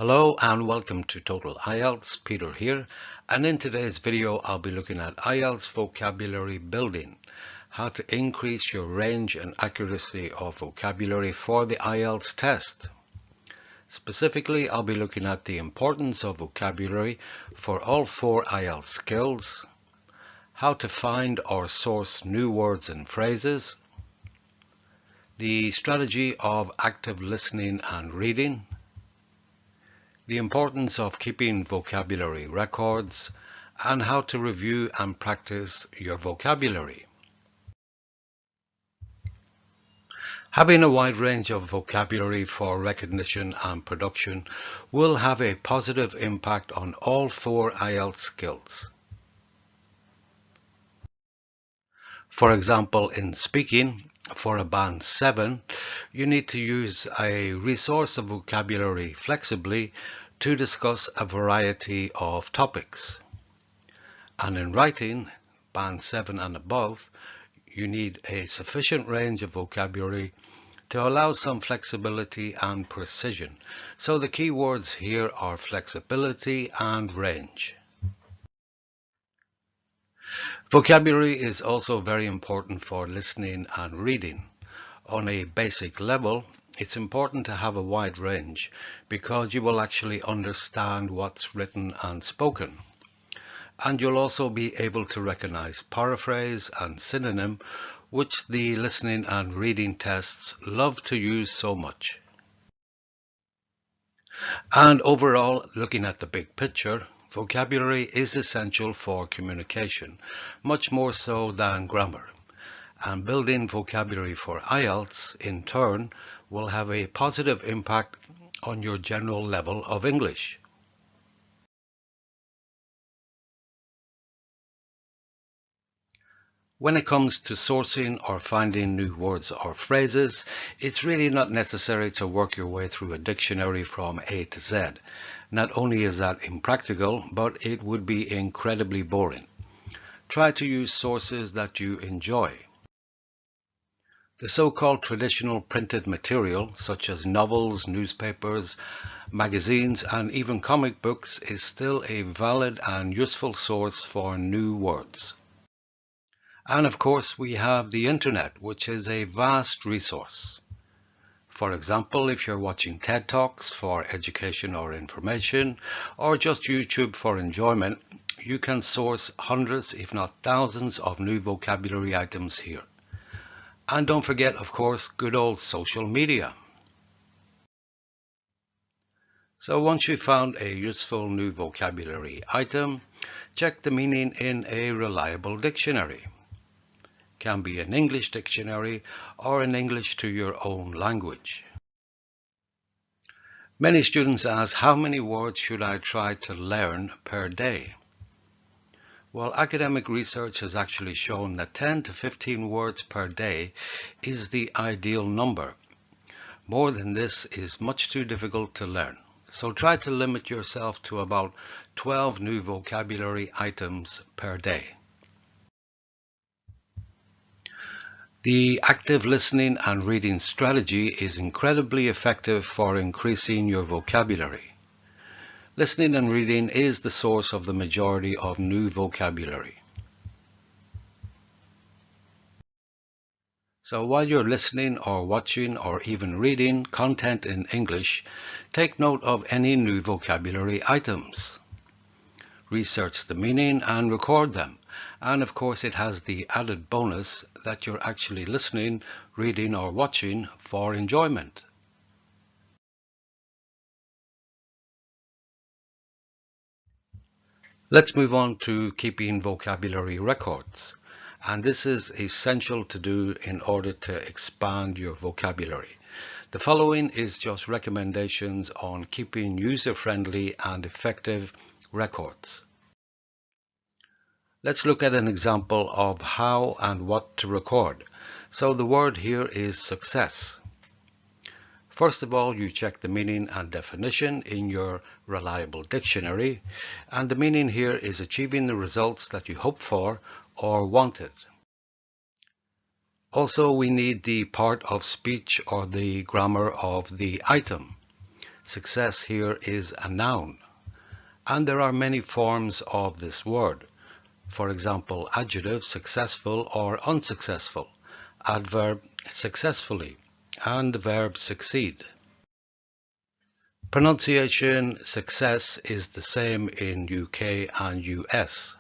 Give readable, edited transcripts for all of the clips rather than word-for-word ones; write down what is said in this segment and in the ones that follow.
Hello and welcome to Total IELTS. Peter here, and in today's video I'll be looking at IELTS Vocabulary Building, how to increase your range and accuracy of vocabulary for the IELTS test. Specifically, I'll be looking at the importance of vocabulary for all 4 IELTS skills, how to find or source new words and phrases, the strategy of active listening and reading, the importance of keeping vocabulary records, and how to review and practice your vocabulary. Having a wide range of vocabulary for recognition and production will have a positive impact on all 4 IELTS skills. For example, in speaking, for a band 7, you need to use a resource of vocabulary flexibly to discuss a variety of topics. And in writing, band 7 and above, you need a sufficient range of vocabulary to allow some flexibility and precision. So the key words here are flexibility and range. Vocabulary is also very important for listening and reading. On a basic level, it's important to have a wide range because you will actually understand what's written and spoken. And you'll also be able to recognize paraphrase and synonym, which the listening and reading tests love to use so much. And overall, looking at the big picture, vocabulary is essential for communication, much more so than grammar. And building vocabulary for IELTS, in turn, will have a positive impact on your general level of English. When it comes to sourcing or finding new words or phrases, it's really not necessary to work your way through a dictionary from A to Z. Not only is that impractical, but it would be incredibly boring. Try to use sources that you enjoy. The so-called traditional printed material, such as novels, newspapers, magazines, and even comic books, is still a valid and useful source for new words. And of course, we have the internet, which is a vast resource. For example, if you're watching TED Talks for education or information, or just YouTube for enjoyment, you can source hundreds, if not thousands, of new vocabulary items here. And don't forget, of course, good old social media. So once you've found a useful new vocabulary item, check the meaning in a reliable dictionary. Can be an English dictionary or an English to your own language. Many students ask, how many words should I try to learn per day? Well, academic research has actually shown that 10 to 15 words per day is the ideal number. More than this is much too difficult to learn. So try to limit yourself to about 12 new vocabulary items per day. The active listening and reading strategy is incredibly effective for increasing your vocabulary. Listening and reading is the source of the majority of new vocabulary. So while you're listening or watching or even reading content in English, take note of any new vocabulary items. Research the meaning and record them. And of course, it has the added bonus that you're actually listening, reading, or watching for enjoyment. Let's move on to keeping vocabulary records. And this is essential to do in order to expand your vocabulary. The following is just recommendations on keeping user-friendly and effective records. Let's look at an example of how and what to record. So the word here is success. First of all, you check the meaning and definition in your reliable dictionary, and the meaning here is achieving the results that you hoped for or wanted. Also, we need the part of speech or the grammar of the item. Success here is a noun, and there are many forms of this word. For example, adjective successful or unsuccessful, adverb successfully, and the verb succeed. Pronunciation success is the same in UK and US.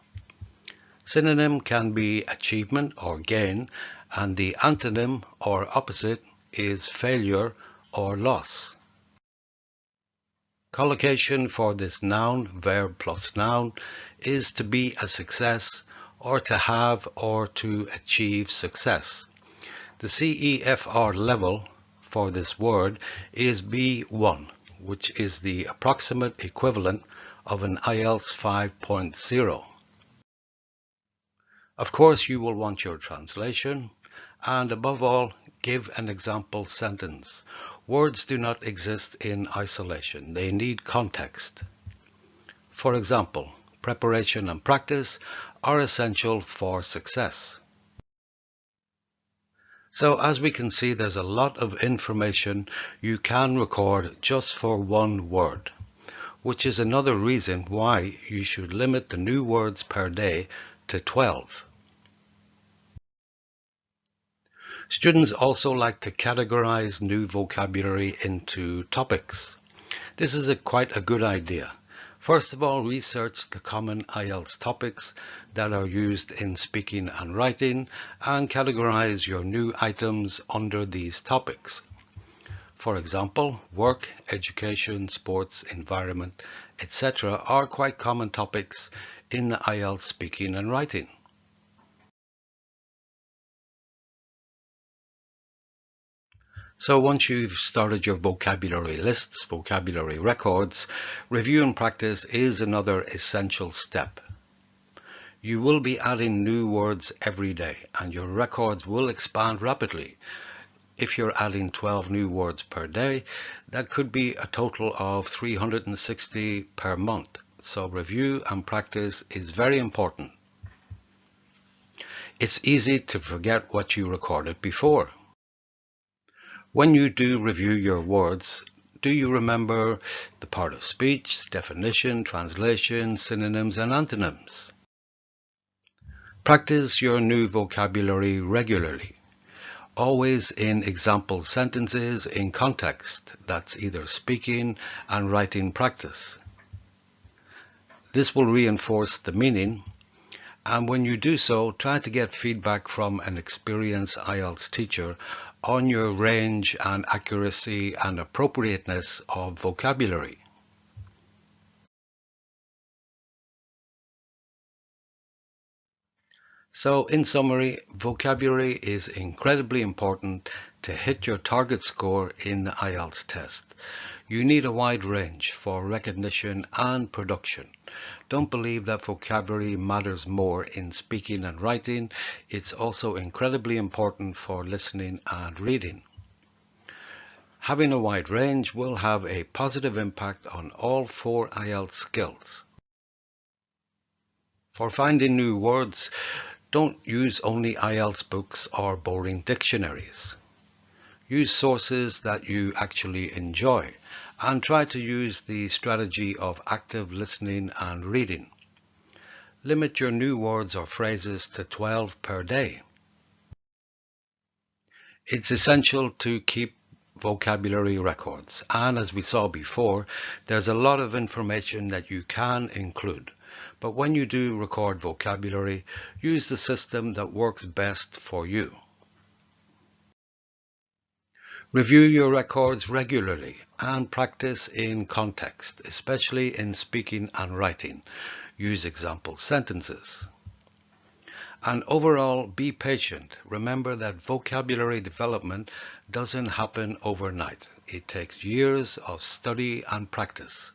Synonym can be achievement or gain, and the antonym or opposite is failure or loss. Collocation for this noun, verb plus noun, is to be a success or to have or to achieve success. The CEFR level for this word is B1, which is the approximate equivalent of an IELTS 5.0. Of course, you will want your translation, and above all, give an example sentence. Words do not exist in isolation. They need context. For example, preparation and practice are essential for success. So as we can see, there's a lot of information you can record just for one word, which is another reason why you should limit the new words per day to 12. Students also like to categorize new vocabulary into topics. This is quite a good idea. First of all, research the common IELTS topics that are used in speaking and writing and categorize your new items under these topics. For example, work, education, sports, environment, etc. are quite common topics in the IELTS speaking and writing. So once you've started your vocabulary lists, vocabulary records, review and practice is another essential step. You will be adding new words every day and your records will expand rapidly. If you're adding 12 new words per day, that could be a total of 360 per month. So review and practice is very important. It's easy to forget what you recorded before. When you do review your words, do you remember the part of speech, definition, translation, synonyms and antonyms? Practice your new vocabulary regularly, always in example sentences in context. That's either speaking and writing practice. This will reinforce the meaning, and when you do so, try to get feedback from an experienced IELTS teacher on your range and accuracy and appropriateness of vocabulary. So in summary, vocabulary is incredibly important to hit your target score in the IELTS test. You need a wide range for recognition and production. Don't believe that vocabulary matters more in speaking and writing. It's also incredibly important for listening and reading. Having a wide range will have a positive impact on all 4 IELTS skills. For finding new words, don't use only IELTS books or boring dictionaries. Use sources that you actually enjoy and try to use the strategy of active listening and reading. Limit your new words or phrases to 12 per day. It's essential to keep vocabulary records, and as we saw before, there's a lot of information that you can include. But when you do record vocabulary, use the system that works best for you. Review your records regularly and practice in context, especially in speaking and writing. Use example sentences. And overall, be patient. Remember that vocabulary development doesn't happen overnight. It takes years of study and practice.